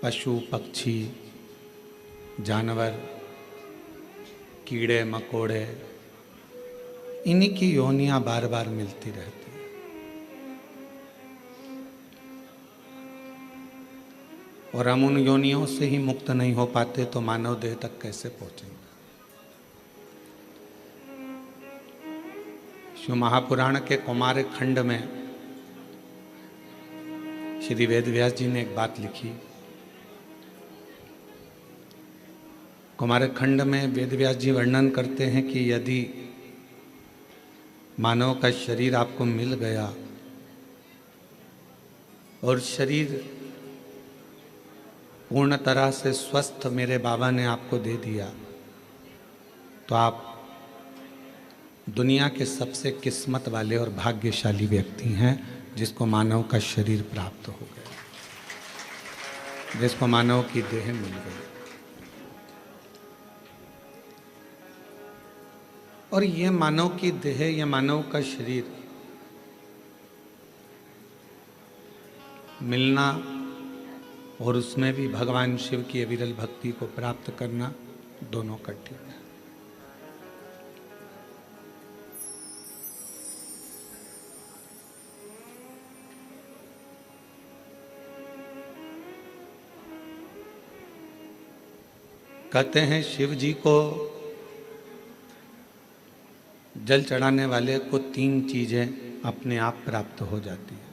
पशु पक्षी जानवर कीड़े मकोड़े इन्हीं की योनियां बार बार मिलती रहती हैं। और हम उन योनियों से ही मुक्त नहीं हो पाते तो मानव देह तक कैसे पहुंचेंगे। शिव महापुराण के कुमार खंड में श्री वेदव्यास जी ने एक बात लिखी। कुमार खंड में वेदव्यास जी वर्णन करते हैं कि यदि मानव का शरीर आपको मिल गया और शरीर पूर्ण तरह से स्वस्थ मेरे बाबा ने आपको दे दिया तो आप दुनिया के सबसे किस्मत वाले और भाग्यशाली व्यक्ति हैं जिसको मानव का शरीर प्राप्त हो गया, जिसको मानव की देह मिल गई। और ये मानव की देह, ये मानव का शरीर मिलना और उसमें भी भगवान शिव की अविरल भक्ति को प्राप्त करना दोनों कठिन है। कहते हैं शिव जी को जल चढ़ाने वाले को 3 चीजें अपने आप प्राप्त हो जाती है।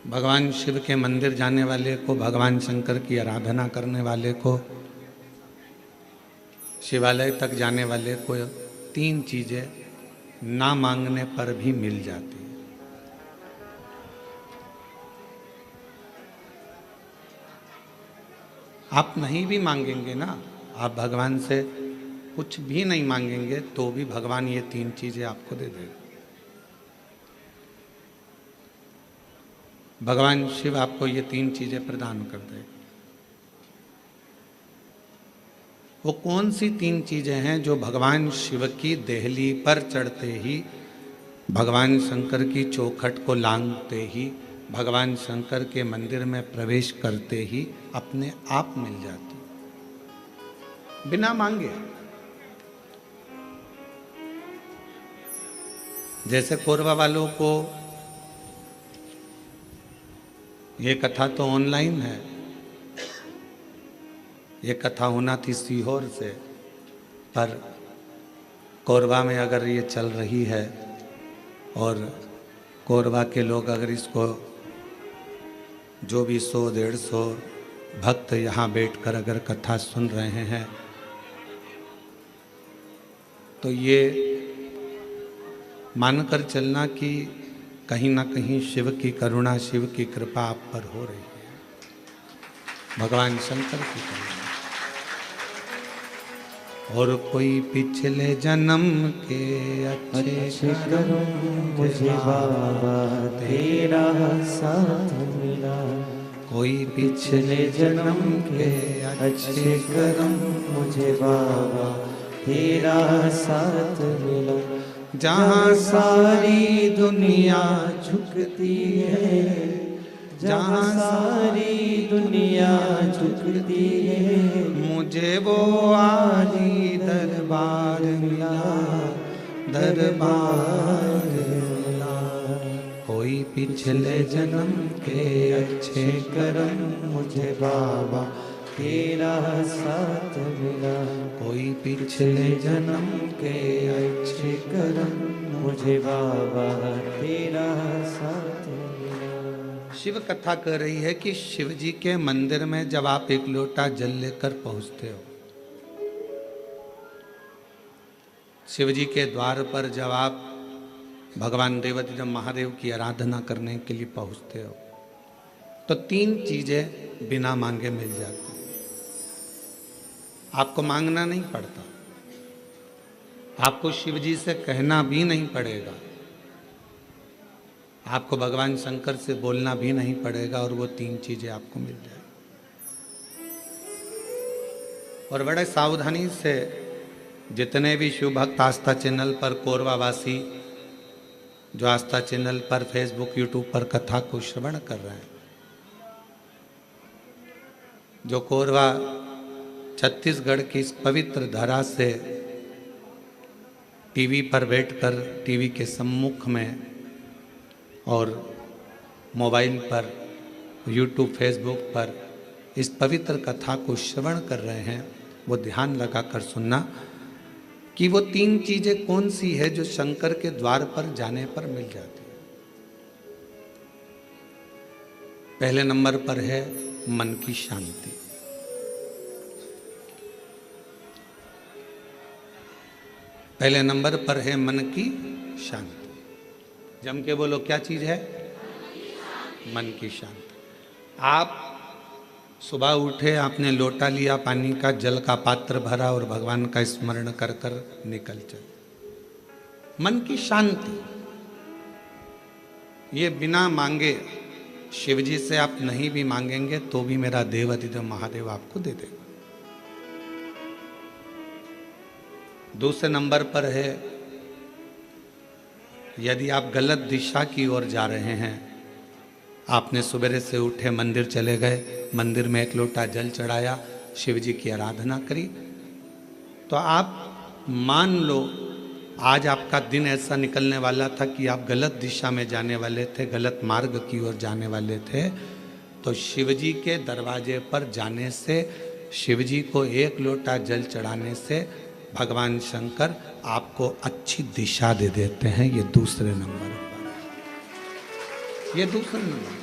भगवान शिव के मंदिर जाने वाले को, भगवान शंकर की आराधना करने वाले को, शिवालय तक जाने वाले को 3 चीजें ना मांगने पर भी मिल जाती है। आप नहीं भी मांगेंगे ना, आप भगवान से कुछ भी नहीं मांगेंगे तो भी भगवान ये 3 चीजें आपको दे देगा। भगवान शिव आपको ये 3 चीजें प्रदान कर देगा। वो कौन सी 3 चीजें हैं जो भगवान शिव की देहली पर चढ़ते ही, भगवान शंकर की चौखट को लांघते ही, भगवान शंकर के मंदिर में प्रवेश करते ही अपने आप मिल जाती, बिना मांगे। जैसे कोरबा वालों को ये कथा तो ऑनलाइन है, ये कथा होना थी सीहोर से, पर कोरबा में अगर ये चल रही है और कोरबा के लोग अगर इसको जो भी 100-150 भक्त यहाँ बैठकर अगर कथा सुन रहे हैं तो ये मानकर चलना कि कहीं ना कहीं शिव की करुणा, शिव की कृपा आप पर हो रही है, भगवान शंकर की करुणा। और कोई पिछले जन्म के अच्छे कर्म मुझे बाबा तेरा साथ मिला, कोई पिछले जन्म के अच्छे कर्म मुझे बाबा तेरा साथ मिला। जहाँ सारी दुनिया झुकती है, जहाँ सारी दुनिया झुकती है, मुझे वो आली दरबार मिला, दरबार मिला। कोई पिछले जन्म के अच्छे कर्म मुझे बाबा तेरा साथ मिला, कोई पिछले जन्म के अच्छे कर्म मुझे बाबा तेरा साथ मिला। शिव कथा कह रही है कि शिव जी के मंदिर में जब आप एक लोटा जल लेकर पहुंचते हो, शिव जी के द्वार पर जब आप भगवान देवाधिदेव महादेव की आराधना करने के लिए पहुंचते हो तो 3 चीजें बिना मांगे मिल जाती। आपको मांगना नहीं पड़ता, आपको शिव जी से कहना भी नहीं पड़ेगा, आपको भगवान शंकर से बोलना भी नहीं पड़ेगा और वो 3 चीजें आपको मिल जाएगी। और बड़े सावधानी से जितने भी शिव भक्त आस्था चैनल पर कोरबावासी जो आस्था चैनल पर, फेसबुक, यूट्यूब पर कथा को श्रवण कर रहे हैं, जो कोरवा छत्तीसगढ़ की इस पवित्र धरा से टीवी पर बैठकर, टीवी के सम्मुख में और मोबाइल पर, यूट्यूब, फेसबुक पर इस पवित्र कथा को श्रवण कर रहे हैं, वो ध्यान लगाकर सुनना कि वो 3 चीजें कौन सी है जो शंकर के द्वार पर जाने पर मिल जाती है। पहले नंबर पर है मन की शांति। पहले नंबर पर है मन की शांति। जम के बोलो, क्या चीज है? मन की शांति। आप सुबह उठे, आपने लोटा लिया पानी का, जल का पात्र भरा और भगवान का स्मरण कर कर निकल चले। मन की शांति, ये बिना मांगे, शिव जी से आप नहीं भी मांगेंगे तो भी मेरा देवाधिदेव महादेव आपको दे देगा। दूसरे नंबर पर है, यदि आप गलत दिशा की ओर जा रहे हैं, आपने सवेरे से उठे, मंदिर चले गए, मंदिर में एक लोटा जल चढ़ाया, शिव जी की आराधना करी, तो आप मान लो आज आपका दिन ऐसा निकलने वाला था कि आप गलत दिशा में जाने वाले थे, गलत मार्ग की ओर जाने वाले थे, तो शिव जी के दरवाजे पर जाने से, शिव जी को एक लोटा जल चढ़ाने से भगवान शंकर आपको अच्छी दिशा दे देते हैं। ये दूसरे नंबर पर, ये दूसरे नंबर।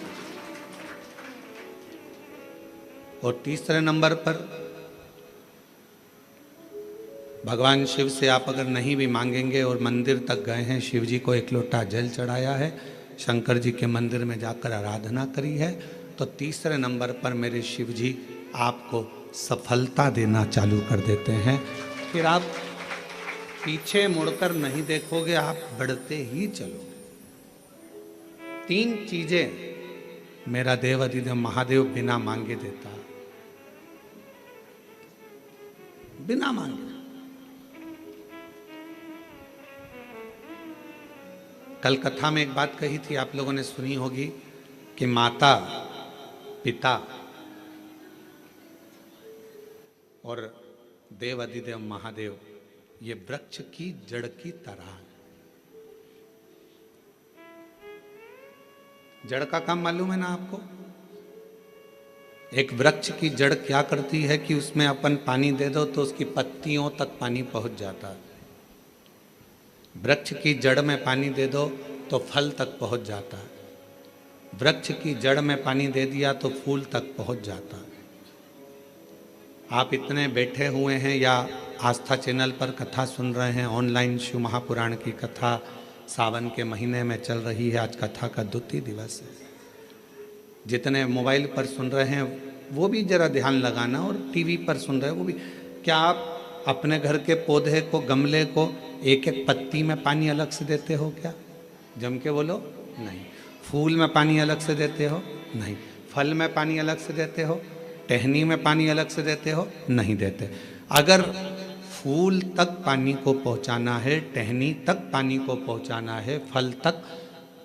और तीसरे नंबर पर भगवान शिव से आप अगर नहीं भी मांगेंगे और मंदिर तक गए हैं, शिव जी को एक लोटा जल चढ़ाया है, शंकर जी के मंदिर में जाकर आराधना करी है, तो तीसरे नंबर पर मेरे शिव जी आपको सफलता देना चालू कर देते हैं। फिर आप पीछे मुड़कर नहीं देखोगे, आप बढ़ते ही चलोगे। 3 चीजें मेरा देवाधिदेव महादेव बिना मांगे देता, बिना मांगे। कल कथा में एक बात कही थी, आप लोगों ने सुनी होगी कि माता, पिता और देवाधिदेव महादेव ये वृक्ष की जड़ की तरह है। जड़ का काम मालूम है ना आपको? एक वृक्ष की जड़ क्या करती है कि उसमें अपन पानी दे दो तो उसकी पत्तियों तक पानी पहुंच जाता है। वृक्ष की जड़ में पानी दे दो तो फल तक पहुंच जाता है। वृक्ष की जड़ में पानी दे दिया तो फूल तक पहुंच जाता है। आप इतने बैठे हुए हैं या आस्था चैनल पर कथा सुन रहे हैं, ऑनलाइन शिव महापुराण की कथा सावन के महीने में चल रही है, आज कथा का 2 दिवस है। जितने मोबाइल पर सुन रहे हैं वो भी जरा ध्यान लगाना, और टीवी पर सुन रहे हैं वो भी। क्या आप अपने घर के पौधे को, गमले को एक एक पत्ती में पानी अलग से देते हो क्या? जम के बोलो, नहीं। फूल में पानी अलग से देते हो? नहीं। फल में पानी अलग से देते हो? टहनी में पानी अलग से देते हो? नहीं देते। अगर फूल तक पानी को पहुंचाना है, टहनी तक पानी को पहुंचाना है, फल तक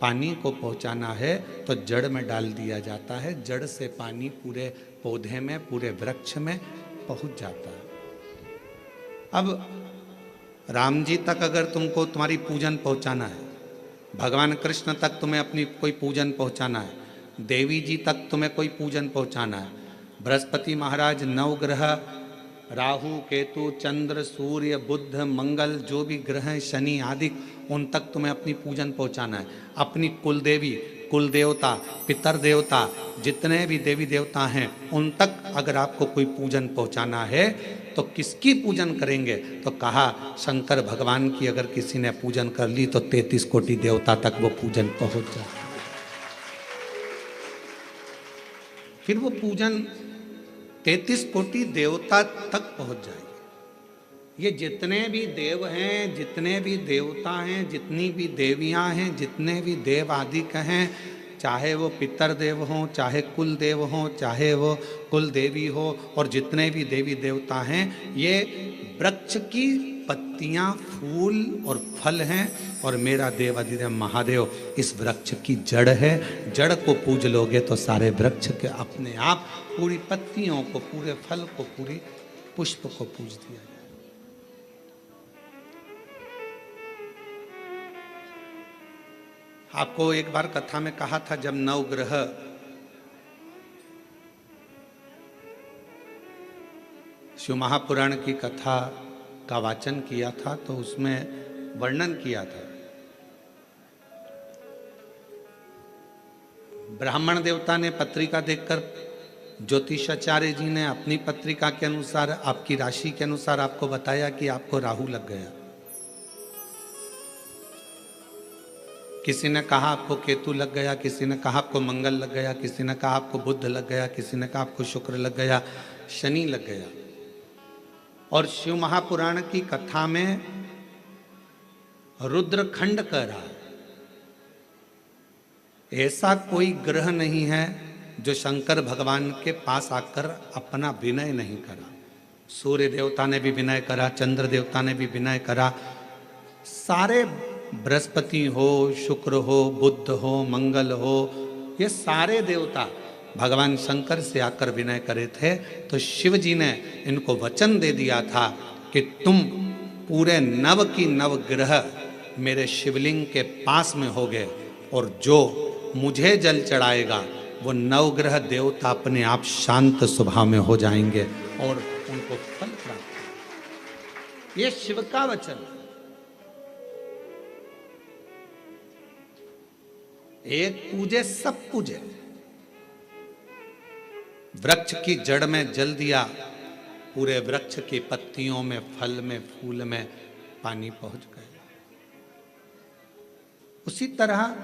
पानी को पहुंचाना है, तो जड़ में डाल दिया जाता है। जड़ से पानी पूरे पौधे में, पूरे वृक्ष में पहुंच जाता है। अब राम जी तक अगर तुमको तुम्हारी पूजन पहुंचाना है, भगवान कृष्ण तक तुम्हें अपनी कोई पूजन पहुंचाना है, देवी जी तक तुम्हें कोई पूजन पहुंचाना है, बृहस्पति महाराज, नवग्रह, राहु, केतु, चंद्र, सूर्य, बुध, मंगल, जो भी ग्रह हैं, शनि आदि, उन तक तुम्हें अपनी पूजन पहुंचाना है। अपनी कुल देवी, कुल देवता, पितर देवता, जितने भी देवी देवता हैं, उन तक अगर आपको कोई पूजन पहुंचाना है तो किसकी पूजन करेंगे? तो कहा शंकर भगवान की अगर किसी ने पूजन कर ली तो 33 कोटि देवता तक वो पूजन पहुंच जाए। फिर वो पूजन 33 कोटि देवता तक पहुंच जाएगी। ये जितने भी देव हैं, जितने भी देवता हैं, जितनी भी देवियां हैं, जितने भी देव आदि हैं, चाहे वो पितर देव हों, चाहे कुल देव हों, चाहे वो कुल देवी हो, और जितने भी देवी देवता हैं, ये वृक्ष की पत्तियां, फूल और फल हैं और मेरा देव अधिदेव महादेव इस वृक्ष की जड़ है। जड़ को पूज लोगे तो सारे वृक्ष के अपने आप पूरी पत्तियों को, पूरे फल को, पूरी पुष्प को पूज दिया जाए। आपको एक बार कथा में कहा था, जब नवग्रह शिव महापुराण की कथा का वाचन किया था तो उसमें वर्णन किया था। ब्राह्मण देवता ने पत्रिका देखकर ज्योतिषाचार्य जी ने अपनी पत्रिका के अनुसार, आपकी राशि के अनुसार आपको बताया कि आपको राहु लग गया। किसी ने कहा आपको केतु लग गया, किसी ने कहा आपको मंगल लग गया, किसी ने कहा आपको बुध लग गया, किसी ने कहा आपको शुक्र लग गया, शनि लग गया। और शिव महापुराण की कथा में रुद्रखंड कह रहा है, ऐसा कोई ग्रह नहीं है जो शंकर भगवान के पास आकर अपना विनय नहीं करा। सूर्य देवता ने भी विनय करा, चंद्र देवता ने भी विनय करा, सारे बृहस्पति हो, शुक्र हो, बुध हो, मंगल हो, ये सारे देवता भगवान शंकर से आकर विनय करे थे। तो शिव जी ने इनको वचन दे दिया था कि तुम पूरे नव की नव ग्रह मेरे शिवलिंग के पास में होगे और जो मुझे जल चढ़ाएगा वो नवग्रह देवता अपने आप शांत स्वभाव में हो जाएंगे और उनको फल प्राप्त। ये शिव का वचन। एक पूजे सब पूजे। वृक्ष की जड़ में जल दिया, पूरे वृक्ष की पत्तियों में, फल में, फूल में पानी पहुंच गया। उसी तरह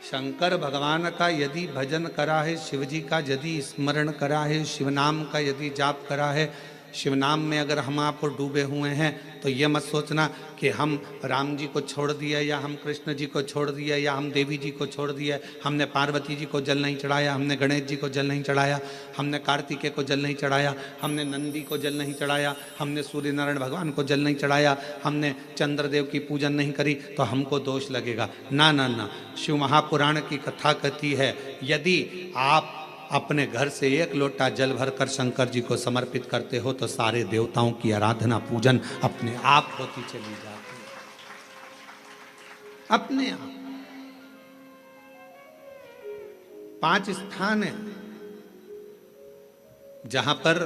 शंकर भगवान का यदि भजन करा है, शिव जी का यदि स्मरण करा है, शिव नाम का यदि जाप करा है, शिव नाम में अगर हम आप डूबे हुए हैं तो ये मत सोचना कि हम राम जी को छोड़ दिया या हम कृष्ण जी को छोड़ दिया या हम देवी जी को छोड़ दिया, हमने पार्वती जी को जल नहीं चढ़ाया, हमने गणेश जी को जल नहीं चढ़ाया, हमने कार्तिकेय को जल नहीं चढ़ाया, हमने नंदी को जल नहीं चढ़ाया, हमने सूर्य नारायण भगवान को जल नहीं चढ़ाया, हमने चंद्रदेव की पूजन नहीं करी तो हमको दोष लगेगा। ना ना ना, शिव महापुराण की कथा कहती है यदि आप अपने घर से एक लोटा जल भरकर शंकर जी को समर्पित करते हो तो सारे देवताओं की आराधना पूजन अपने आप होती चली जाती है, अपने आप। 5 स्थान है जहां पर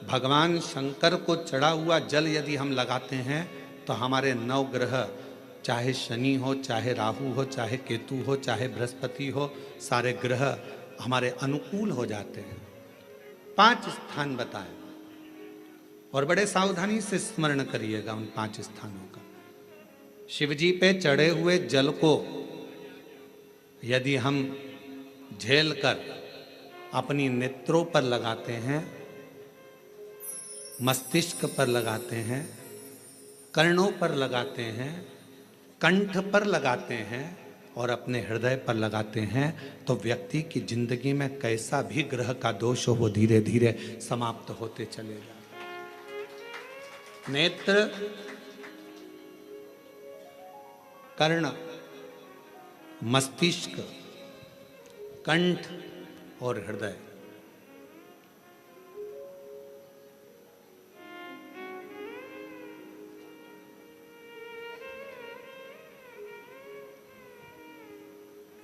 भगवान शंकर को चढ़ा हुआ जल यदि हम लगाते हैं तो हमारे 9 ग्रह, चाहे शनि हो, चाहे राहु हो, चाहे केतु हो, चाहे बृहस्पति हो, सारे ग्रह हमारे अनुकूल हो जाते हैं। 5 स्थान बताए और बड़े सावधानी से स्मरण करिएगा उन 5 स्थानों का। शिव जी पे चढ़े हुए जल को यदि हम झेल कर अपनी नेत्रों पर लगाते हैं, मस्तिष्क पर लगाते हैं, कर्णों पर लगाते हैं, कंठ पर लगाते हैं और अपने हृदय पर लगाते हैं तो व्यक्ति की जिंदगी में कैसा भी ग्रह का दोष हो वो धीरे धीरे समाप्त होते चले जाते। नेत्र, कर्ण, मस्तिष्क, कंठ और हृदय,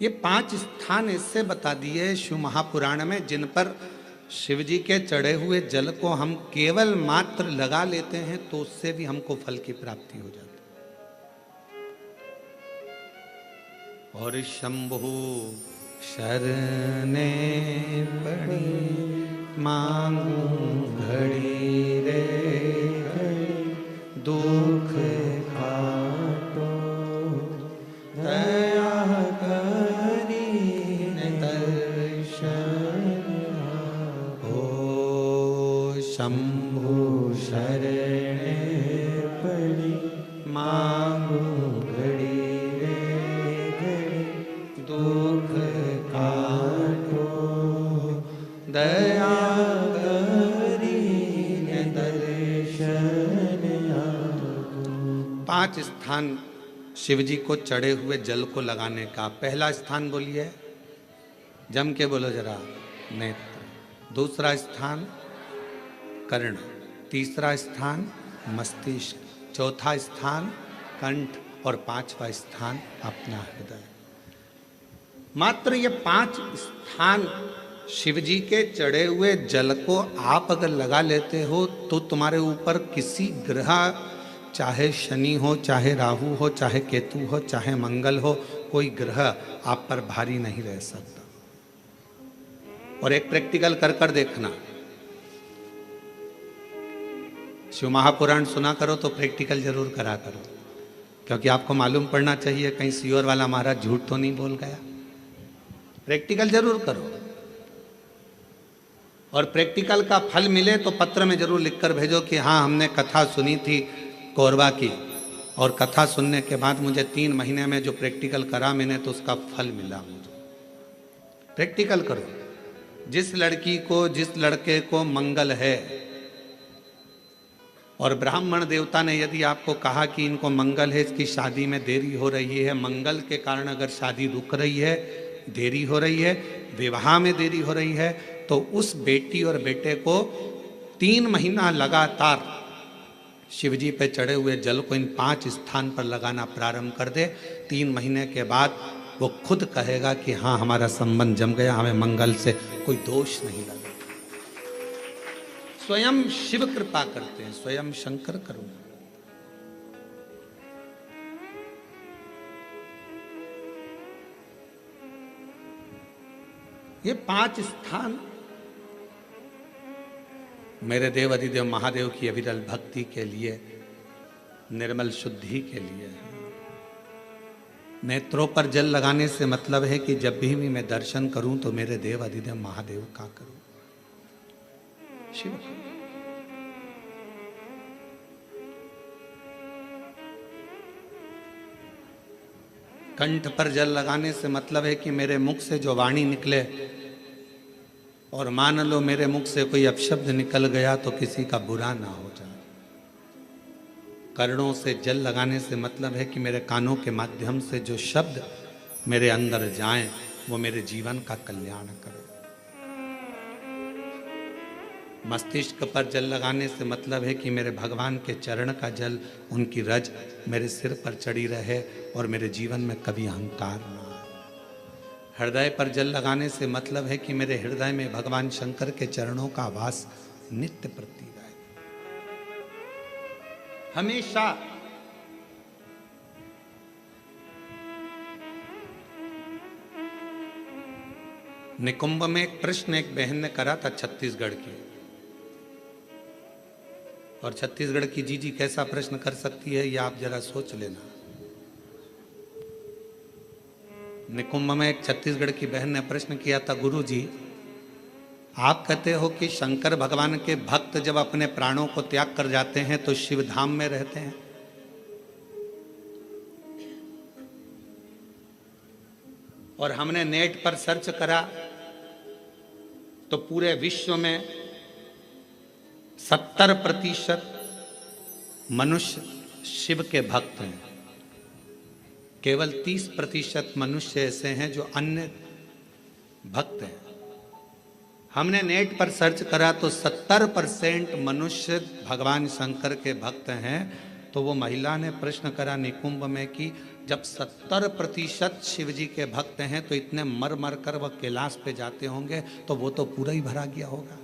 ये 5 स्थान इससे बता दिए शिव महापुराण में जिन पर शिव जी के चढ़े हुए जल को हम केवल मात्र लगा लेते हैं तो उससे भी हमको फल की प्राप्ति हो जाती। और शंभु शरणे पड़ी मांगू घड़ी रे दुख काटो दया शंभु शरणे पड़ी मांगू घड़ी रे घड़ी दुख काटो दया करी दर्शन स्थान शिव जी को चढ़े हुए जल को लगाने का। पहला स्थान बोलिए, जम के बोलो जरा, नेत्र। दूसरा स्थान कर्ण, तीसरा स्थान मस्तिष्क, चौथा स्थान कंठ और पांचवा स्थान अपना हृदय। मात्र ये 5 स्थान शिव जी के चढ़े हुए जल को आप अगर लगा लेते हो तो तुम्हारे ऊपर किसी ग्रह, चाहे शनि हो, चाहे राहु हो, चाहे केतु हो, चाहे मंगल हो, कोई ग्रह आप पर भारी नहीं रह सकता। और एक प्रैक्टिकल कर कर देखना, शिव महापुराण सुना करो तो प्रैक्टिकल जरूर करा करो, क्योंकि आपको मालूम पड़ना चाहिए कहीं सीओर वाला महाराज झूठ तो नहीं बोल गया। प्रैक्टिकल जरूर करो, और प्रैक्टिकल का फल मिले तो पत्र में जरूर लिखकर भेजो कि हाँ हमने कथा सुनी थी कोरबा की, और कथा सुनने के बाद मुझे 3 महीने में जो प्रैक्टिकल करा मैंने तो उसका फल मिला मुझे। प्रैक्टिकल करो। जिस लड़की को, जिस लड़के को मंगल है और ब्राह्मण देवता ने यदि आपको कहा कि इनको मंगल है, इसकी शादी में देरी हो रही है, मंगल के कारण अगर शादी रुक रही है, देरी हो रही है, विवाह में देरी हो रही है, तो उस बेटी और बेटे को 3 महीना लगातार शिवजी पे चढ़े हुए जल को इन 5 स्थान पर लगाना प्रारंभ कर दे। 3 महीने के बाद वो खुद कहेगा कि हाँ हमारा संबंध जम गया, हमें मंगल से कोई दोष नहीं लगा। स्वयं शिव कृपा करते हैं, स्वयं शंकर करुणा। ये 5 स्थान मेरे देव अधिदेव महादेव की अविरल भक्ति के लिए, निर्मल शुद्धि के लिए है। नेत्रों पर जल लगाने से मतलब है कि जब भी मैं दर्शन करूं तो मेरे देव अधिदेव महादेव का करूं, शिव का। कंठ पर जल लगाने से मतलब है कि मेरे मुख से जो वाणी निकले, और मान लो मेरे मुख से कोई अपशब्द निकल गया तो किसी का बुरा ना हो जाए। कर्णों से जल लगाने से मतलब है कि मेरे कानों के माध्यम से जो शब्द मेरे अंदर जाएं वो मेरे जीवन का कल्याण करें। मस्तिष्क पर जल लगाने से मतलब है कि मेरे भगवान के चरण का जल, उनकी रज मेरे सिर पर चढ़ी रहे और मेरे जीवन में कभी अहंकार ना आए। हृदय पर जल लगाने से मतलब है कि मेरे हृदय में भगवान शंकर के चरणों का वास नित्य प्रतीत रहे। हमेशा निकुंभ में एक प्रश्न एक बहन ने करा था छत्तीसगढ़ की, और छत्तीसगढ़ की जीजी कैसा प्रश्न कर सकती है ये आप जरा सोच लेना। निकुंभ में एक छत्तीसगढ़ की बहन ने प्रश्न किया था, गुरु जी आप कहते हो कि शंकर भगवान के भक्त जब अपने प्राणों को त्याग कर जाते हैं तो शिव धाम में रहते हैं, और हमने नेट पर सर्च करा तो पूरे विश्व में 70% मनुष्य शिव के भक्त हैं, केवल 30% मनुष्य ऐसे हैं जो अन्य भक्त हैं। हमने नेट पर सर्च करा तो 70% मनुष्य भगवान शंकर के भक्त हैं। तो वो महिला ने प्रश्न करा निकुंभ में कि जब 70% शिव जी के भक्त हैं तो इतने मर मर कर वह कैलाश पे जाते होंगे तो वो तो पूरा ही भरा गया होगा।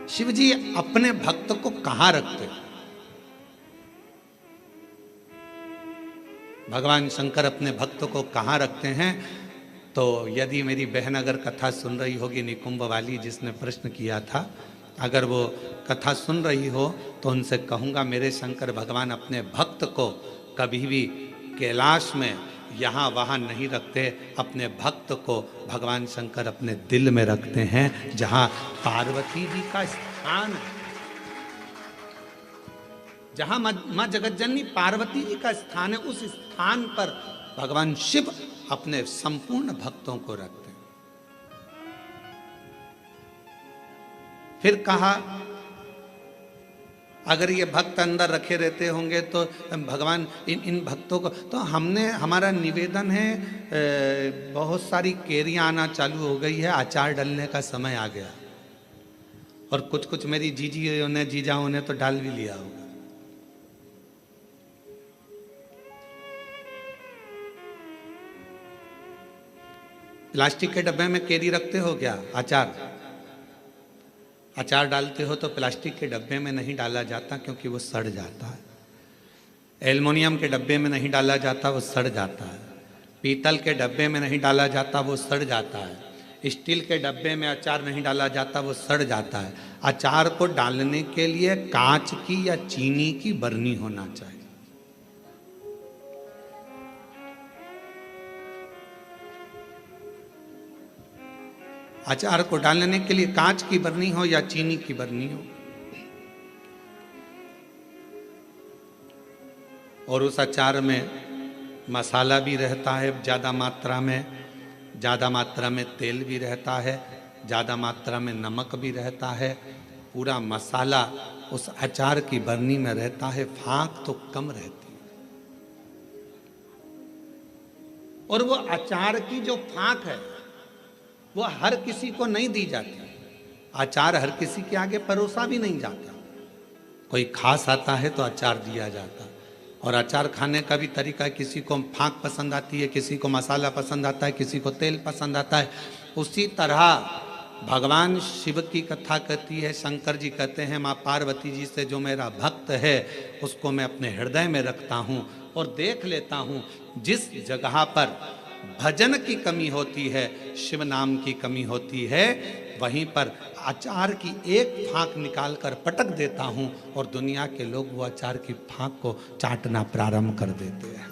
शिव जी अपने भक्त को कहां रखते हैं? भगवान शंकर अपने भक्त को कहां रखते हैं? तो यदि मेरी बहन अगर कथा सुन रही होगी निकुंभ वाली जिसने प्रश्न किया था, अगर वो कथा सुन रही हो तो उनसे कहूँगा मेरे शंकर भगवान अपने भक्त को कभी भी कैलाश में यहाँ वहाँ नहीं रखते। अपने भक्त को भगवान शंकर अपने दिल में रखते हैं, जहाँ पार्वती जी का स्थान है, जहाँ माँ जगतजननी पार्वती जी का स्थान है, उस स्थान पर भगवान शिव अपने संपूर्ण भक्तों को रखते हैं। फिर कहा अगर ये भक्त अंदर रखे रहते होंगे तो भगवान इन भक्तों को, तो हमारा निवेदन है, बहुत सारी केरियां आना चालू हो गई है, अचार डालने का समय आ गया। और कुछ कुछ मेरी जीजियों ने जीजाओं ने तो डाल भी लिया होगा। प्लास्टिक के डब्बे में केरी रखते हो क्या? अचार डालते हो तो प्लास्टिक के डब्बे में नहीं डाला जाता, क्योंकि वो सड़ जाता है। एल्युमिनियम के डब्बे में नहीं डाला जाता, वो सड़ जाता है। पीतल के डब्बे में नहीं डाला जाता, वो सड़ जाता है। स्टील के डब्बे में अचार नहीं डाला जाता, वो सड़ जाता है। अचार को डालने के लिए कांच की या चीनी की बरनी होना चाहिए। अचार को डालने के लिए कांच की बरनी हो या चीनी की बरनी हो, और उस अचार में मसाला भी रहता है ज़्यादा मात्रा में तेल भी रहता है, ज़्यादा मात्रा में नमक भी रहता है। पूरा मसाला उस अचार की बरनी में रहता है, फाँक तो कम रहती है। और वो अचार की जो फाँक है वो हर किसी को नहीं दी जाती। अचार हर किसी के आगे परोसा भी नहीं जाता। कोई खास आता है तो अचार दिया जाता। और अचार खाने का भी तरीका, किसी को फाँक पसंद आती है, किसी को मसाला पसंद आता है, किसी को तेल पसंद आता है। उसी तरह भगवान शिव की कथा कहती है, शंकर जी कहते हैं माँ पार्वती जी से जो मेरा भक्त है उसको मैं अपने हृदय में रखता हूँ और देख लेता हूँ जिस जगह पर भजन की कमी होती है, शिव नाम की कमी होती है, वहीं पर अचार की एक फाँक निकाल कर पटक देता हूँ और दुनिया के लोग वो अचार की फाँक को चाटना प्रारंभ कर देते हैं।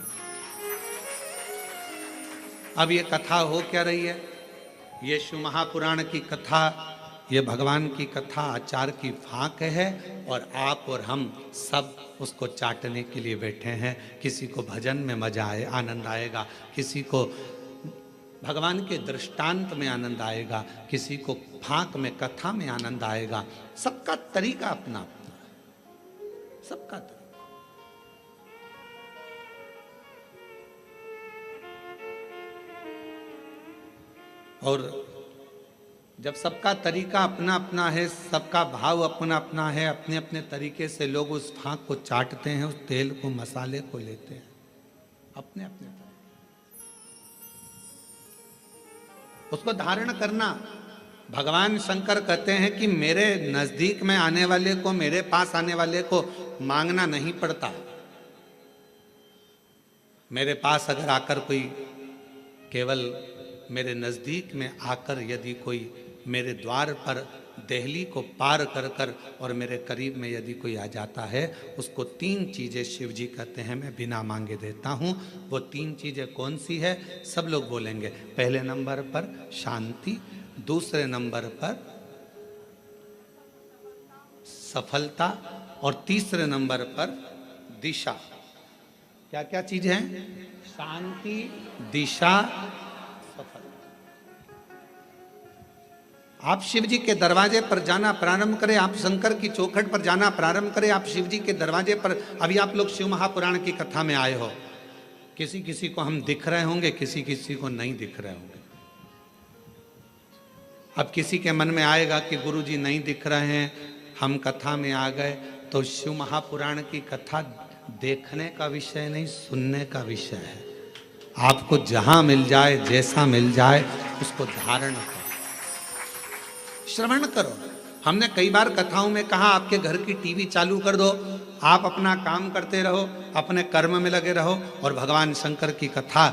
अब ये कथा हो क्या रही है? ये शिव महापुराण की कथा, ये भगवान की कथा अचार की फाँक है, और आप और हम सब उसको चाटने के लिए बैठे हैं। किसी को भजन में मजा आए, आनंद आएगा, किसी को भगवान के दृष्टांत में आनंद आएगा, किसी को फाँक में, कथा में आनंद आएगा। सबका तरीका अपना अपना, सबका तरीका। और जब सबका तरीका अपना अपना है, सबका भाव अपना अपना है, अपने अपने तरीके से लोग उस फाँक को चाटते हैं, उस तेल को, मसाले को लेते हैं अपने अपने तरीके। उसको धारण करना, भगवान शंकर कहते हैं कि मेरे नजदीक में आने वाले को, मेरे पास आने वाले को मांगना नहीं पड़ता। मेरे पास अगर आकर कोई, केवल मेरे नज़दीक में आकर यदि कोई मेरे द्वार पर देहली को पार कर कर और मेरे करीब में यदि कोई आ जाता है, उसको 3 चीज़ें शिव जी कहते हैं मैं बिना मांगे देता हूँ। वो 3 चीज़ें कौन सी है? सब लोग बोलेंगे। पहले नंबर पर शांति, दूसरे नंबर पर सफलता, और तीसरे नंबर पर दिशा। क्या क्या चीज़ हैं? शांति, दिशा, सफलता। आप शिव जी के दरवाजे पर जाना प्रारंभ करें, आप शंकर की चौखट पर जाना प्रारंभ करें, आप शिव जी के दरवाजे पर। अभी आप लोग शिव महापुराण की कथा में आए हो, किसी किसी को हम दिख रहे होंगे, किसी किसी को नहीं दिख रहे होंगे। अब किसी के मन में आएगा कि गुरु जी नहीं दिख रहे हैं, हम कथा में आ गए, तो शिव महापुराण की कथा देखने का विषय नहीं, सुनने का विषय है। आपको जहां मिल जाए, जैसा मिल जाए, उसको धारण करो, श्रवण करो। हमने कई बार कथाओं में कहा आपके घर की टीवी चालू कर दो, आप अपना काम करते रहो, अपने कर्म में लगे रहो, और भगवान शंकर की कथा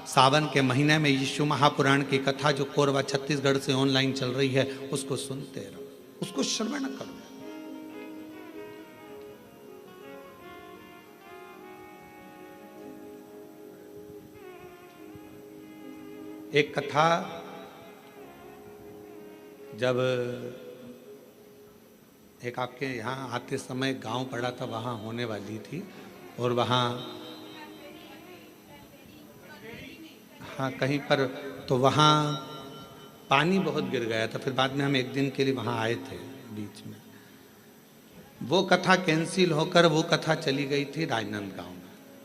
सावन के महीने में यीशु महापुराण की कथा जो कोरबा छत्तीसगढ़ से ऑनलाइन चल रही है, उसको सुनते रहो, उसको श्रवण करो। एक कथा जब एक आपके यहाँ आते समय गांव पड़ा था, वहाँ होने वाली थी, और वहाँ हाँ कहीं पर, तो वहाँ पानी बहुत गिर गया था। फिर बाद में हम एक दिन के लिए वहाँ आए थे, बीच में। वो कथा कैंसिल होकर वो कथा चली गई थी राजनांदगांव में।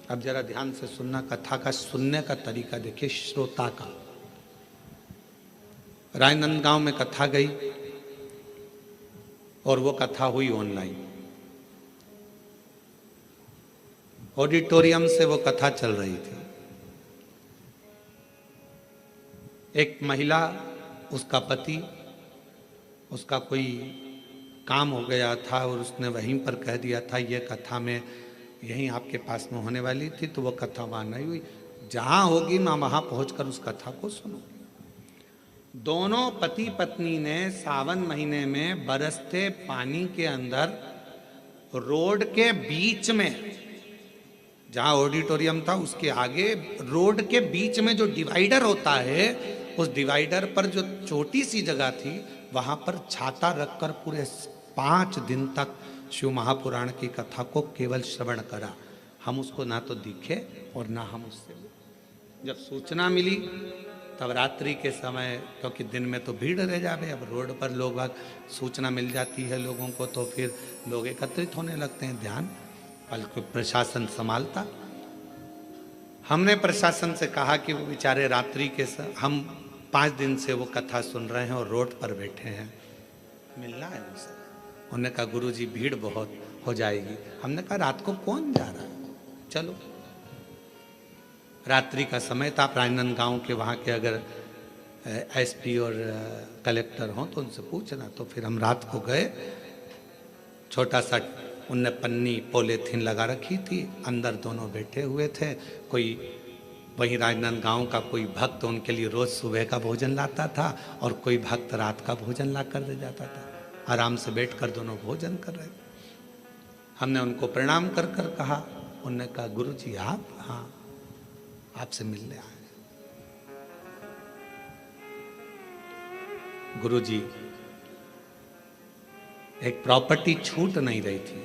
अब जरा ध्यान से सुनना, कथा का सुनने का तरीका देखिए श्रोता का। राजनांदगांव में कथा गई और वो कथा हुई ऑनलाइन, ऑडिटोरियम से वो कथा चल रही थी। एक महिला, उसका पति, उसका कोई काम हो गया था और उसने वहीं पर कह दिया था ये कथा में यहीं आपके पास में होने वाली थी, तो वो कथा वहाँ नहीं हुई। जहाँ होगी मैं वहाँ पहुँचकर उस कथा को सुनूंगी। दोनों पति पत्नी ने सावन महीने में बरसते पानी के अंदर रोड के बीच में, जहाँ ऑडिटोरियम था उसके आगे रोड के बीच में जो डिवाइडर होता है, उस डिवाइडर पर जो छोटी सी जगह थी वहाँ पर छाता रखकर पूरे 5 दिन तक शिव महापुराण की कथा को केवल श्रवण करा। हम उसको ना तो दिखे और ना हम उससे। जब सूचना मिली तब रात्रि के समय, क्योंकि दिन में तो भीड़ रह जावे, अब रोड पर लोग सूचना मिल जाती है लोगों को तो फिर लोग एकत्रित होने लगते हैं, ध्यान बल्कि प्रशासन संभालता। हमने प्रशासन से कहा कि वो बेचारे रात्रि के हम 5 दिन से वो कथा सुन रहे हैं और रोड पर बैठे हैं, मिलना है उनसे। उन्होंने कहा गुरुजी भीड़ बहुत हो जाएगी। हमने कहा रात को कौन जा रहा है, चलो। रात्रि का समय था। राजनांदगांव के वहाँ के अगर एसपी और कलेक्टर हों तो उनसे पूछना। तो फिर हम रात को गए। छोटा सा उनने पन्नी पॉलीथीन लगा रखी थी, अंदर दोनों बैठे हुए थे। कोई वहीं राजनांदगांव का कोई भक्त उनके लिए रोज सुबह का भोजन लाता था और कोई भक्त रात का भोजन ला कर दे जाता था। आराम से बैठकर दोनों भोजन कर रहे थे। हमने उनको प्रणाम कर कर कहा। उन्होंने कहा गुरुजी आप? हाँ, आपसे मिलने आए। गुरुजी एक प्रॉपर्टी छूट नहीं रही थी,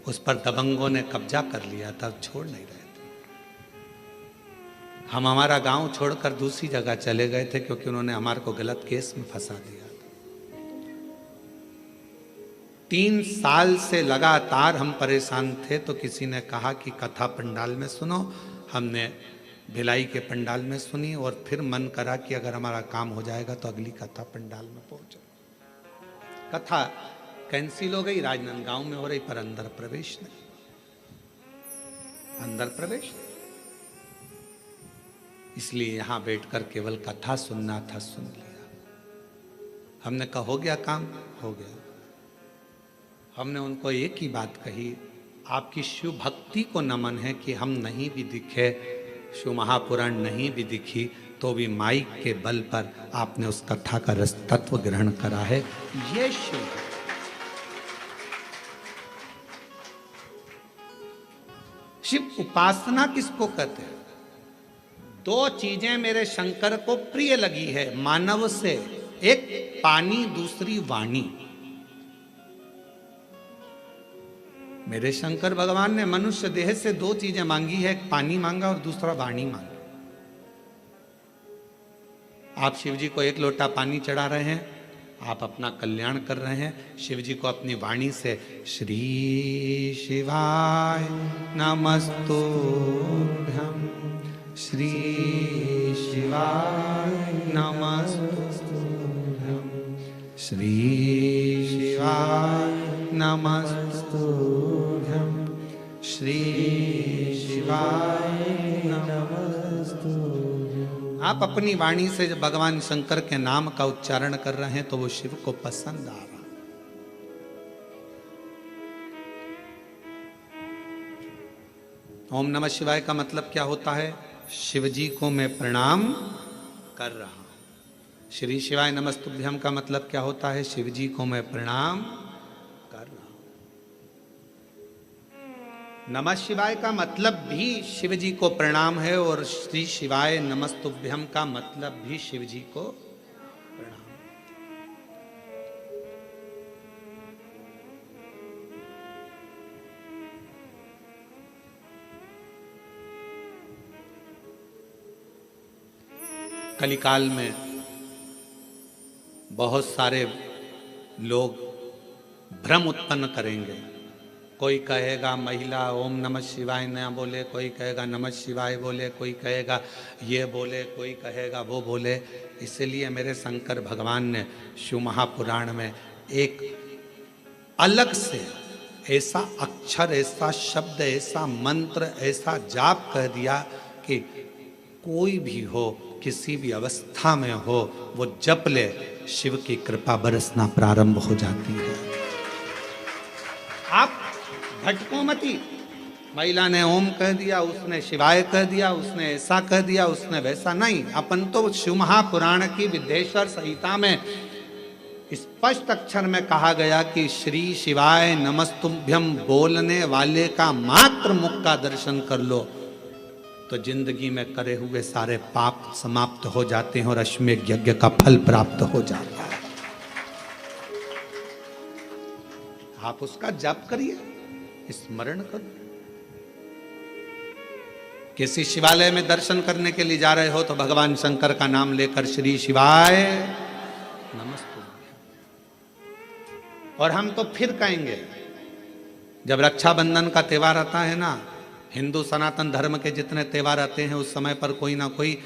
उस पर दबंगों ने कब्जा कर लिया था, छोड़ नहीं रहे थे। हम हमारा गांव छोड़कर दूसरी जगह चले गए थे क्योंकि उन्होंने हमारे को गलत केस में फंसा दिया था। 3 साल से लगातार हम परेशान थे, तो किसी ने कहा कि कथा पंडाल में सुनो। हमने भिलाई के पंडाल में सुनी और फिर मन करा कि अगर हमारा काम हो जाएगा तो अगली कथा पंडाल में पहुंचो। कथा कैंसिल हो गई, राजनांदगांव में हो रही, पर अंदर प्रवेश नहीं, अंदर प्रवेश नहीं। इसलिए यहां बैठकर केवल कथा सुनना था, सुन लिया। हमने कहा हो गया काम, हो गया। हमने उनको एक ही बात कही, आपकी शिव भक्ति को नमन है कि हम नहीं भी दिखे, शिव महापुराण नहीं भी दिखी, तो भी माइक के बल पर आपने उस कथा का रस तत्व ग्रहण करा है। ये शिव शिव उपासना किसको कहते हैं? 2 चीजें मेरे शंकर को प्रिय लगी है मानव से, एक पानी, दूसरी वाणी। मेरे शंकर भगवान ने मनुष्य देह से 2 चीजें मांगी है, एक पानी मांगा और दूसरा वाणी मांगी। आप शिव जी को 1 लोटा पानी चढ़ा रहे हैं, आप अपना कल्याण कर रहे हैं। शिव जी को अपनी वाणी से श्री शिवाय नमस्तुभ्यं, श्री शिवाय नमस्तुभ्यं, श्री शिवाय नमस्तुभ्यं, श्री शिवाय नमस्तुभ्यं। आप अपनी वाणी से जब भगवान शंकर के नाम का उच्चारण कर रहे हैं तो वो शिव को पसंद आ रहा। ओम नमः शिवाय का मतलब क्या होता है? शिव जी को मैं प्रणाम कर रहा हूं। श्री शिवाय नमस्तुभ्यम का मतलब क्या होता है? शिव जी को मैं प्रणाम कर रहा हूं। नमः शिवाय का मतलब भी शिव जी को प्रणाम है और श्री शिवाय नमस्तुभ्यम का मतलब भी शिव जी को प्रणाम। कलिकाल में बहुत सारे लोग भ्रम उत्पन्न करेंगे। कोई कहेगा महिला ओम नमः शिवाय न बोले, कोई कहेगा नमः शिवाय बोले, कोई कहेगा ये बोले, कोई कहेगा वो बोले। इसलिए मेरे शंकर भगवान ने शिव महापुराण में एक अलग से ऐसा अक्षर, ऐसा शब्द, ऐसा मंत्र, ऐसा जाप कह दिया कि कोई भी हो, किसी भी अवस्था में हो, वो जप ले, शिव की कृपा बरसना प्रारंभ हो जाती है। आप भटको मती। महिला ने ओम कह दिया, उसने शिवाय कह दिया, उसने ऐसा कह दिया, उसने वैसा नहीं। अपन तो शिव महापुराण की विद्येश्वर संहिता में स्पष्ट अक्षर में कहा गया कि श्री शिवाय नमस्तुभ्यम बोलने वाले का मात्र मुख का दर्शन कर लो तो जिंदगी में करे हुए सारे पाप समाप्त हो जाते हैं और अश्वमेध यज्ञ का फल प्राप्त हो जाता है। आप उसका जप करिए, स्मरण करो। किसी शिवालय में दर्शन करने के लिए जा रहे हो तो भगवान शंकर का नाम लेकर श्री शिवाय नमस्तुभ्यम। और हम तो फिर कहेंगे, जब रक्षाबंधन का त्योहार आता है ना, हिंदू सनातन धर्म के जितने त्योहार आते हैं उस समय पर कोई ना कोई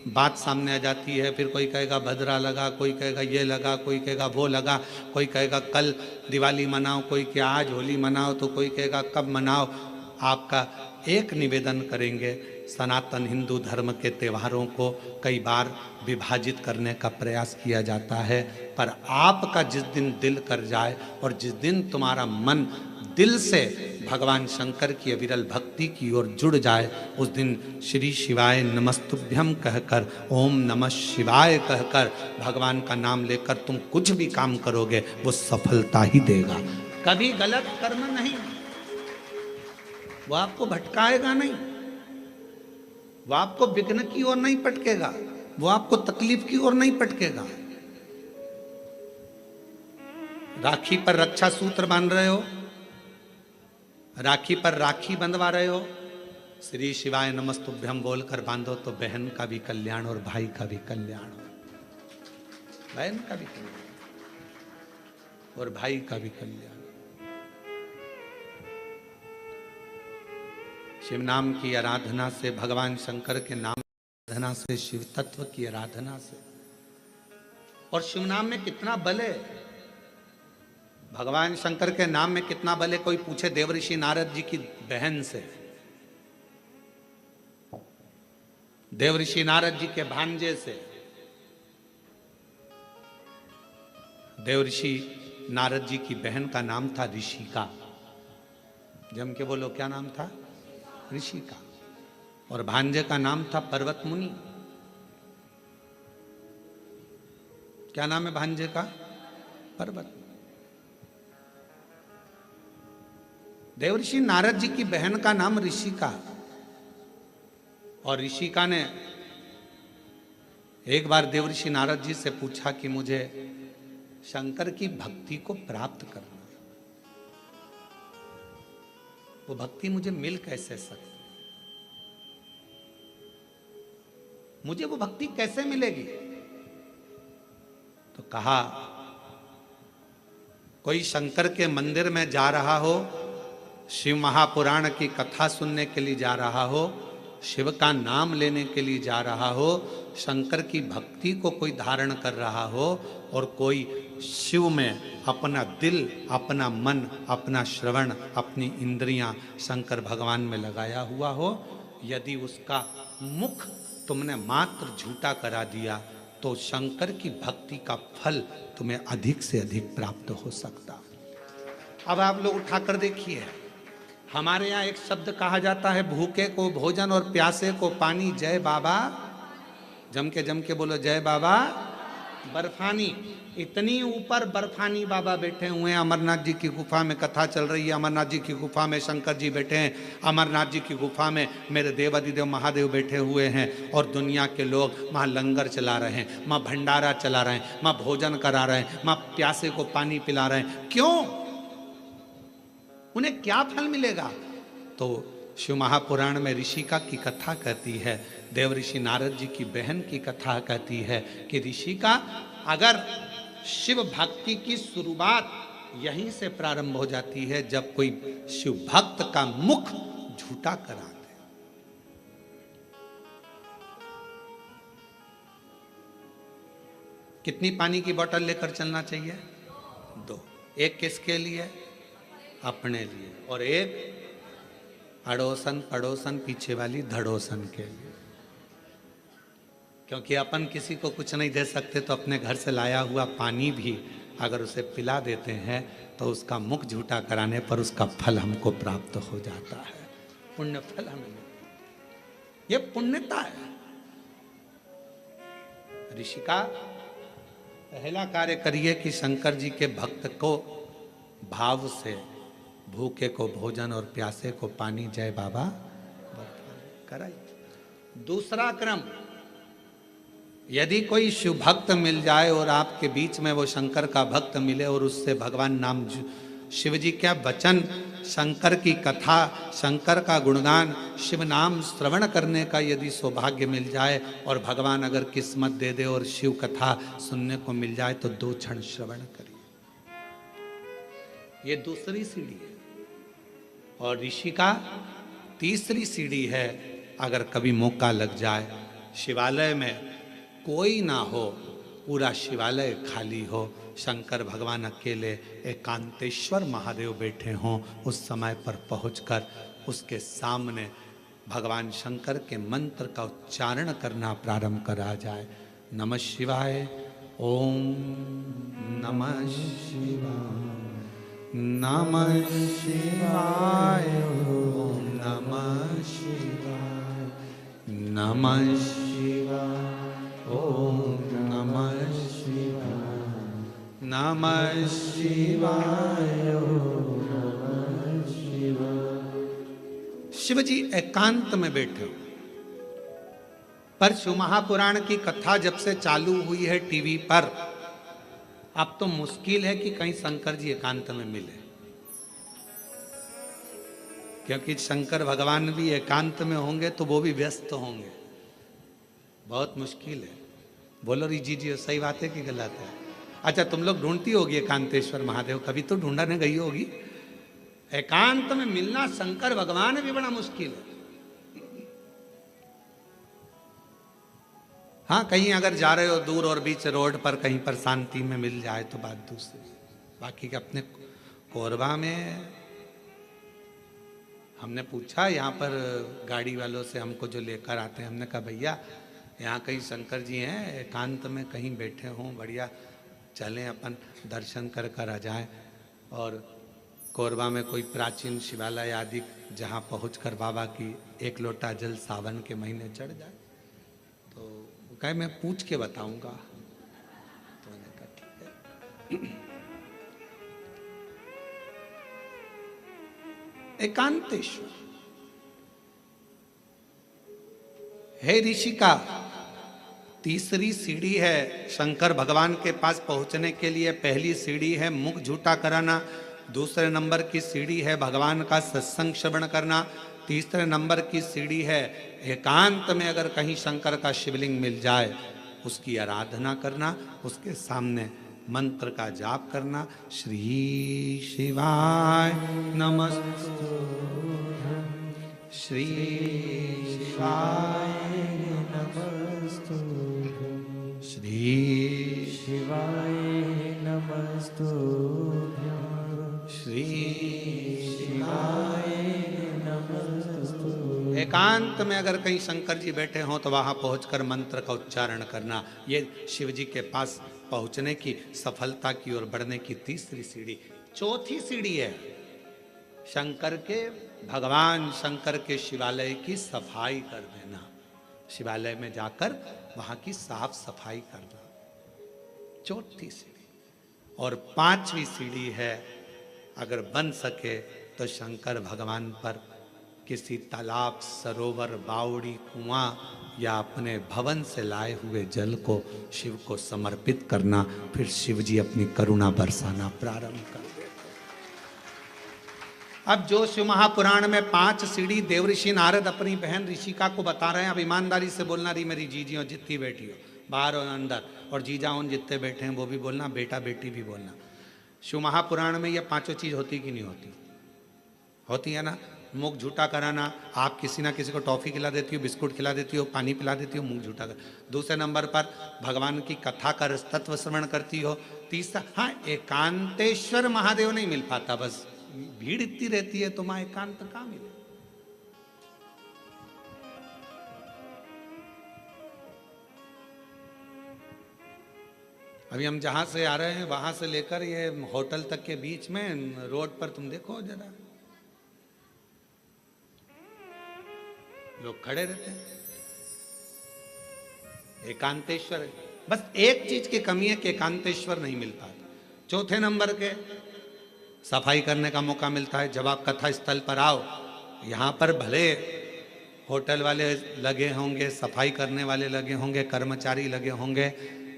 बात सामने आ जाती है। फिर कोई कहेगा भद्रा लगा, कोई कहेगा ये लगा, कोई कहेगा वो लगा, कोई कहेगा कल दिवाली मनाओ, कोई क्या आज होली मनाओ, तो कोई कहेगा कब मनाओ। आपका एक निवेदन करेंगे, सनातन हिंदू धर्म के त्योहारों को कई बार विभाजित करने का प्रयास किया जाता है, पर आपका जिस दिन दिल कर जाए और जिस दिन तुम्हारा मन दिल से भगवान शंकर की अविरल भक्ति की ओर जुड़ जाए, उस दिन श्री शिवाय नमस्तुभ्यम कहकर, ओम नमः शिवाय कहकर भगवान का नाम लेकर तुम कुछ भी काम करोगे वो सफलता ही देगा। कभी गलत कर्म नहीं, वो आपको भटकाएगा नहीं, वो आपको विघ्न की ओर नहीं पटकेगा, वो आपको तकलीफ की ओर नहीं पटकेगा। राखी पर रक्षा सूत्र बांध रहे हो, राखी पर राखी बंधवा रहे हो, श्री शिवाय नमस्तुभ्यम बोलकर बांधो तो बहन का भी कल्याण और भाई का भी कल्याण हो, बहन का भी कल्याण और भाई का भी कल्याण। शिव नाम की आराधना से, भगवान शंकर के नाम की आराधना से, शिव तत्व की आराधना से, और शिव नाम में कितना बल है, भगवान शंकर के नाम में कितना बल है। कोई पूछे देवऋषि नारद जी की बहन से, देवऋषि नारद जी के भांजे से। देवऋषि नारद जी की बहन का नाम था ऋषिका। जम के बोलो, क्या नाम था? ऋषिका। और भांजे का नाम था पर्वत मुनि। क्या नाम है भांजे का? पर्वत। देवऋषि नारद जी की बहन का नाम ऋषिका, और ऋषिका ने एक बार देवऋषि नारद जी से पूछा कि मुझे शंकर की भक्ति को प्राप्त करना, वो भक्ति मुझे मिल कैसे सकती, मुझे वो भक्ति कैसे मिलेगी? तो कहा, कोई शंकर के मंदिर में जा रहा हो, शिव महापुराण की कथा सुनने के लिए जा रहा हो, शिव का नाम लेने के लिए जा रहा हो, शंकर की भक्ति को कोई धारण कर रहा हो, और कोई शिव में अपना दिल, अपना मन, अपना श्रवण, अपनी इंद्रियां शंकर भगवान में लगाया हुआ हो, यदि उसका मुख तुमने मात्र झूठा करा दिया तो शंकर की भक्ति का फल तुम्हें अधिक से अधिक प्राप्त हो सकता। अब आप लोग उठाकर देखिए, हमारे यहाँ एक शब्द कहा जाता है, भूखे को भोजन और प्यासे को पानी। जय बाबा, जम के बोलो जय बाबा। बर्फानी, इतनी ऊपर बर्फानी बाबा बैठे हुए हैं। अमरनाथ जी की गुफा में कथा चल रही है, अमरनाथ जी की गुफा में शंकर जी बैठे हैं, अमरनाथ जी की गुफा में मेरे देवादिदेव महादेव बैठे हुए हैं, और दुनिया के लोग वहाँ लंगर चला रहे हैं, वहाँ भंडारा चला रहे हैं, वहाँ भोजन करा रहे हैं, वहाँ प्यासे को पानी पिला रहे हैं। क्यों? उन्हें क्या फल मिलेगा? तो शिव महापुराण में ऋषिका की कथा कहती है, देवऋषि नारद जी की बहन की कथा कहती है कि ऋषिका, अगर शिव भक्ति की शुरुआत यहीं से प्रारंभ हो जाती है जब कोई शिव भक्त का मुख झूठा करा दे। कितनी पानी की बोतल लेकर चलना चाहिए? 2। एक किसके लिए? अपने लिए, और एक अड़ोसन पड़ोसन पीछे वाली धड़ोसन के लिए। क्योंकि अपन किसी को कुछ नहीं दे सकते, तो अपने घर से लाया हुआ पानी भी अगर उसे पिला देते हैं तो उसका मुख झूठा कराने पर उसका फल हमको प्राप्त हो जाता है, पुण्य फल हमें मिलता है। ये पुण्यता है। ऋषि का पहला कार्य करिए कि शंकर जी के भक्त को भाव से, भूखे को भोजन और प्यासे को पानी, जय बाबा कराइए। दूसरा क्रम, यदि कोई शिव भक्त मिल जाए और आपके बीच में वो शंकर का भक्त मिले और उससे भगवान नाम, शिव जी क्या वचन, शंकर की कथा, शंकर का गुणगान, शिव नाम श्रवण करने का यदि सौभाग्य मिल जाए और भगवान अगर किस्मत दे दे और शिव कथा सुनने को मिल जाए तो 2 क्षण श्रवण करिए। ये दूसरी सीढ़ी है। और ऋषि का तीसरी सीढ़ी है, अगर कभी मौका लग जाए, शिवालय में कोई ना हो, पूरा शिवालय खाली हो, शंकर भगवान अकेले एकांतेश्वर महादेव बैठे हों, उस समय पर पहुंचकर उसके सामने भगवान शंकर के मंत्र का उच्चारण करना प्रारंभ करा जाए। नमः शिवाय, ओम नमः शिवाय, नमः शिवाय, ओम नमः शिवाय, नमः शिवाय, ओम नमः शिवाय, नमः शिवाय, ओम नमः शिवाय। शिव जी एकांत में बैठे हो। पर शिव महापुराण की कथा जब से चालू हुई है टीवी पर, अब तो मुश्किल है कि कहीं शंकर जी एकांत में मिले, क्योंकि शंकर भगवान भी एकांत में होंगे तो वो भी व्यस्त होंगे। बहुत मुश्किल है। बोलो जी जी, सही बात है कि गलत है? अच्छा, तुम लोग ढूंढती होगी एकांतेश्वर महादेव, कभी तो ढूंढने गई होगी। एकांत में मिलना शंकर भगवान भी बड़ा मुश्किल है। हाँ, कहीं अगर जा रहे हो दूर और बीच रोड पर कहीं पर शांति में मिल जाए तो बात दूसरी। बाकी के अपने कोरबा में हमने पूछा, यहाँ पर गाड़ी वालों से हमको जो लेकर आते हैं, हमने कहा भैया यहाँ कहीं शंकर जी हैं, एकांत में कहीं बैठे हों, बढ़िया, चलें अपन दर्शन कर कर आ जाएं। और कोरबा में कोई प्राचीन शिवालय आदि जहाँ पहुंचकर बाबा की 1 लोटा जल सावन के महीने चढ़ जाए। तो वो कहे मैं पूछ के बताऊंगा। तो मैंने कहा ठीक है। एकांतेश्वर हे ऋषि का तीसरी सीढ़ी है शंकर भगवान के पास पहुंचने के लिए। पहली सीढ़ी है मुख झूठा कराना, दूसरे नंबर की सीढ़ी है भगवान का सत्संग श्रवण करना, तीसरे नंबर की सीढ़ी है एकांत में अगर कहीं शंकर का शिवलिंग मिल जाए उसकी आराधना करना, उसके सामने मंत्र का जाप करना। श्री शिवाय नमस्तु, श्री शिवाय नमस्तु, श्री शिवाय नमस्तु, श्री शिवाय नमस्तु। एकांत में अगर कहीं शंकर जी बैठे हों तो वहां पहुंचकर मंत्र का उच्चारण करना। ये शिव जी के पास पहुंचने की, सफलता की ओर बढ़ने की तीसरी सीढ़ी। चौथी सीढ़ी है शंकर के, भगवान शंकर के शिवालय की सफाई कर देना। शिवालय में जाकर वहां की साफ सफाई करना, चौथी सीढ़ी। और पांचवी सीढ़ी है, अगर बन सके तो शंकर भगवान पर किसी तालाब, सरोवर, बावड़ी, कुआं या अपने भवन से लाए हुए जल को शिव को समर्पित करना। फिर शिव जी अपनी करुणा बरसाना प्रारंभ कर देते। अब जो शिव महापुराण में 5 सीढ़ी देवऋषि नारद अपनी बहन ऋषिका को बता रहे हैं, अब ईमानदारी से बोलना रही मेरी जीजी और जितनी बेटी हो, बाहर और अंदर, और जीजा उन जितने बैठे हैं वो भी बोलना, बेटा बेटी भी बोलना। शिव महापुराण में ये पांचों चीज होती कि नहीं होती? होती है ना। मुख झूठा कराना, आप किसी ना किसी को टॉफी खिला देती हो, बिस्कुट खिला देती हो, पानी पिला देती हो, मुख झूठा कर। दूसरे नंबर पर भगवान की कथा कर तत्व श्रवण करती हो। तीसरा, हाँ एकांतेश्वर महादेव नहीं मिल पाता, बस भीड़ इतनी रहती है तो मां एकांत कहाँ मिले। अभी हम जहां से आ रहे हैं वहां से लेकर ये होटल तक के बीच में रोड पर तुम देखो जरा, लोग खड़े रहते हैं। एकांतेश्वर है। बस एक चीज की कमी है कि एकांतेश्वर नहीं मिल पाता। चौथे नंबर के सफाई करने का मौका मिलता है जब आप कथा स्थल पर आओ। यहां पर भले होटल वाले लगे होंगे, सफाई करने वाले लगे होंगे, कर्मचारी लगे होंगे,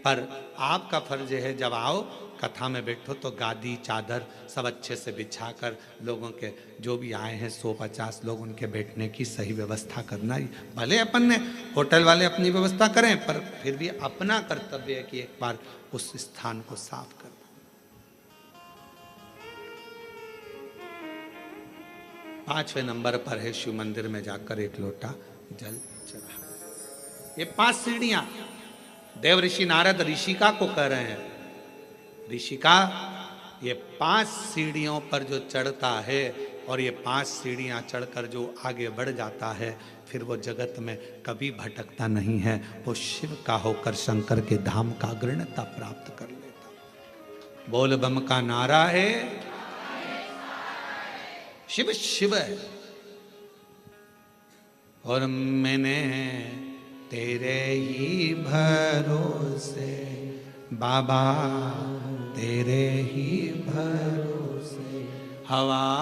पर आपका फर्ज है जब आओ कथा में बैठो तो गादी चादर सब अच्छे से बिछाकर लोगों के जो भी आए हैं 150 लोग उनके बैठने की सही व्यवस्था करना। भले अपन ने होटल वाले अपनी व्यवस्था करें, पर फिर भी अपना कर्तव्य है कि एक बार उस स्थान को साफ करना। पांचवें नंबर पर है शिव मंदिर में जाकर एक लोटा जल चढ़ा। ये 5 सीढ़ियां देव ऋषि नारद ऋषिका को कह रहे हैं। ऋषिका, ये 5 सीढ़ियों पर जो चढ़ता है और ये 5 सीढ़ियां चढ़कर जो आगे बढ़ जाता है, फिर वो जगत में कभी भटकता नहीं है। वो शिव का होकर शंकर के धाम का अग्रणता प्राप्त कर लेता। बोल बम का नारा है, शिव शिव है। और मैंने तेरे ही भरोसे बाबा, तेरे ही भरोसे हवा